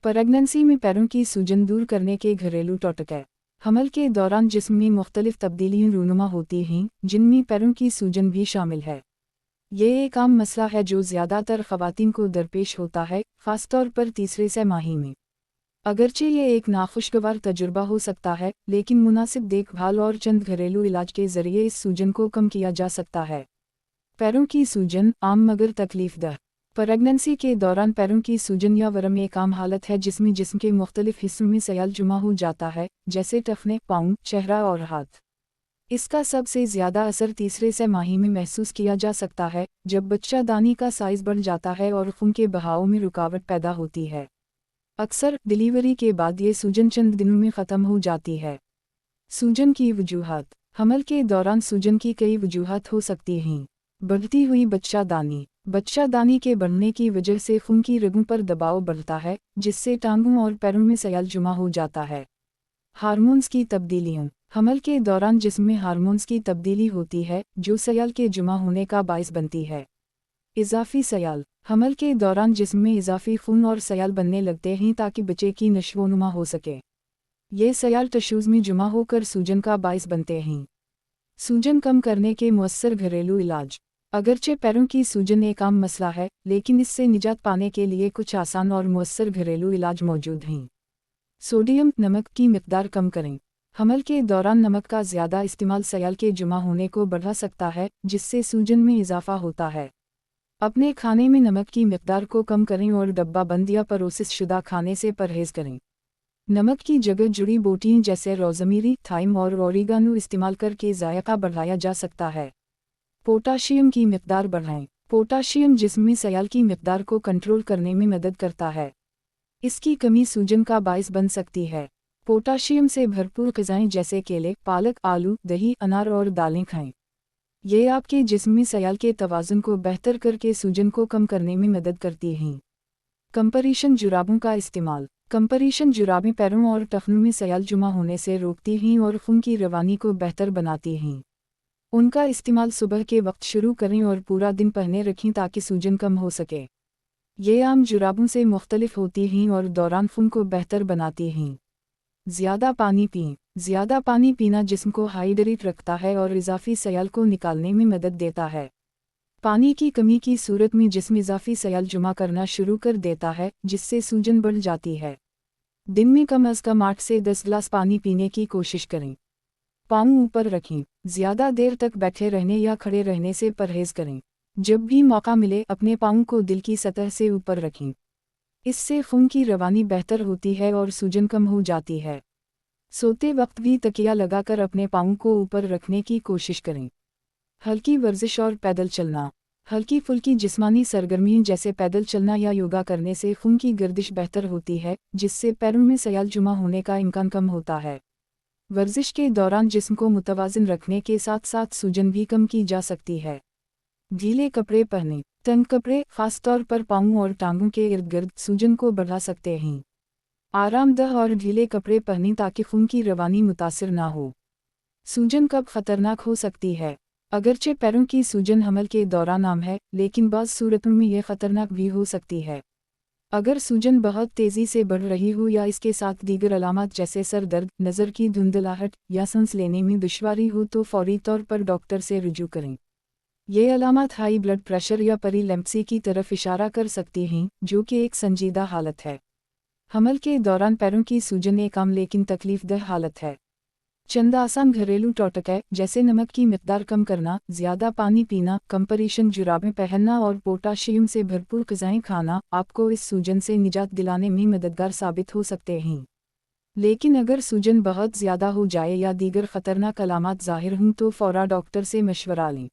Pregnancy में पैरों की सूजन दूर करने के घरेलू टोटके। हमल के दौरान जिस्म में मुख्तलिफ तब्दीलियाँ रूनुमा होती हैं, जिनमें पैरों की सूजन भी शामिल है। ये एक आम मसला है जो ज़्यादातर ख़वातीन को दरपेश होता है, ख़ासतौर पर तीसरे से माही में। अगरचे ये एक नाखुशगवार तजुर्बा हो सकता है, लेकिन मुनासिब देखभाल और चंद घरेलू इलाज के ज़रिए इस सूजन को कम किया जा सकता है। पैरों की सूजन आम मगर तकलीफ़दह। प्रेगनेंसी के दौरान पैरों की सूजन या वरम एक आम हालत है जिसमें जिस्म के मुख्तलिफ हिस्सों में सयाल जुमा हो जाता है, जैसे टखने, पाँव, चेहरा और हाथ। इसका सबसे ज़्यादा असर तीसरे से माही में महसूस किया जा सकता है, जब बच्चा दानी का साइज़ बढ़ जाता है और खून के बहाव में रुकावट पैदा होती है। अक्सर डिलीवरी के बाद ये सूजन चंद दिनों में ख़त्म हो जाती है। सूजन की वजूहात। हमल के दौरान सूजन की कई वजूहात हो सकती हैं। बढ़ती हुई बच्चादानी। बच्चादानी के बढ़ने की वजह से खून की रगों पर दबाव बढ़ता है, जिससे टांगों और पैरों में सयाल जुमा हो जाता है। हार्मोन्स की तब्दीलियाँ। हमल के दौरान जिस्म में हार्मोन्स की तब्दीली होती है, जो सयाल के जुमा होने का बाइस बनती है। इजाफी सयाल। हमल के दौरान जिस्म में इजाफी खून और सयाल बनने लगते हैं ताकि बच्चे की नशोनुमा हो सके। ये सयाल टिश्यूज़ में जुमा होकर सूजन का बाइस बनते हैं। सूजन कम करने के मुअस्सर घरेलू इलाज। अगरचे पैरों की सूजन एक आम मसला है, लेकिन इससे निजात पाने के लिए कुछ आसान और मुअस्सर घरेलू इलाज मौजूद हैं। सोडियम नमक की मिकदार कम करें। हमल के दौरान नमक का ज़्यादा इस्तेमाल सयाल के जुमा होने को बढ़ा सकता है, जिससे सूजन में इजाफा होता है। अपने खाने में नमक की मिकदार को कम करें और डब्बा बंद या प्रोसेस शुदा खाने से परहेज़ करें। नमक की जगह जुड़ी बूटियाँ जैसे रोज़मेरी, थाइम और ओरिगानो इस्तेमाल करके जायका बढ़ाया जा सकता है। पोटाशियम की मिकदार बढ़ाएं। पोटाशियम जिस्म में सयाल की मिकदार को कंट्रोल करने में मदद करता है। इसकी कमी सूजन का बाइस बन सकती है। पोटाशियम से भरपूर ग़िज़ाएं जैसे केले, पालक, आलू, दही, अनार और दालें खाएं। ये आपके जिस्म में सयाल के तवाज़ुन को बेहतर करके सूजन को कम करने में मदद करती हैं। कंप्रेशन जुराबों का इस्तेमाल। कंप्रेशन जुराबें पैरों और टखनों में सयाल जुमा होने से रोकती हैं और खून की रवानी को बेहतर बनाती हैं। उनका इस्तेमाल सुबह के वक्त शुरू करें और पूरा दिन पहने रखें ताकि सूजन कम हो सके। ये आम जुराबों से मुख्तलिफ होती हैं और दौरान खून को बेहतर बनाती हैं। ज़्यादा पानी पिएं। ज़्यादा पानी पीना जिस्म को हाइड्रेट रखता है और इजाफी सयाल को निकालने में मदद देता है। पानी की कमी की सूरत में जिस्म इजाफी सयाल जुमा करना शुरू कर देता है, जिससे सूजन बढ़ जाती है। दिन में कम अज़ कम 8 से 10 गिलास पानी पीने की कोशिश करें। पाँव ऊपर रखें। ज़्यादा देर तक बैठे रहने या खड़े रहने से परहेज़ करें। जब भी मौका मिले अपने पाँव को दिल की सतह से ऊपर रखें। इससे खून की रवानी बेहतर होती है और सूजन कम हो जाती है। सोते वक्त भी तकिया लगाकर अपने पाँव को ऊपर रखने की कोशिश करें। हल्की वर्जिश और पैदल चलना। हल्की फुल्की जिस्मानी सरगर्मियों जैसे पैदल चलना या योगा करने से खून की गर्दिश बेहतर होती है, जिससे पैरों में सयाल जुमा होने का इम्कान कम होता है। वर्जिश के दौरान जिस्म को मुतवाज़िन रखने के साथ साथ सूजन भी कम की जा सकती है। ढीले कपड़े पहनें। तंग कपड़े, खास तौर पर पाँव और टांगों के इर्द गिर्द, सूजन को बढ़ा सकते हैं। आरामदह और ढीले कपड़े पहनें ताकि खून की रवानी मुतासिर ना हो। सूजन कब खतरनाक हो सकती है। अगरचे पैरों की सूजन हमल के दौरान आम है, लेकिन बाज़ सूरतों में यह खतरनाक भी हो सकती है। अगर सूजन बहुत तेज़ी से बढ़ रही हो या इसके साथ दीगर अलामत जैसे सर दर्द, नज़र की धुंधलाहट या सांस लेने में दुश्वारी हो तो फौरी तौर पर डॉक्टर से रुजू करें। ये अलामत हाई ब्लड प्रेशर या पेरिलेप्सी की तरफ इशारा कर सकती हैं, जो कि एक संजीदा हालत है। हमल के दौरान पैरों की सूजन एक आम लेकिन तकलीफदह हालत है। चंद आसान घरेलू टोटके जैसे नमक की मिकदार कम करना, ज़्यादा पानी पीना, कंप्रेशन जुराबें पहनना और पोटाशियम से भरपूर ग़िज़ाएं खाना आपको इस सूजन से निजात दिलाने में मददगार साबित हो सकते हैं। लेकिन अगर सूजन बहुत ज़्यादा हो जाए या दीगर ख़तरनाक अलामत ज़ाहिर हों तो फ़ौरा डॉक्टर से मशवरा लें।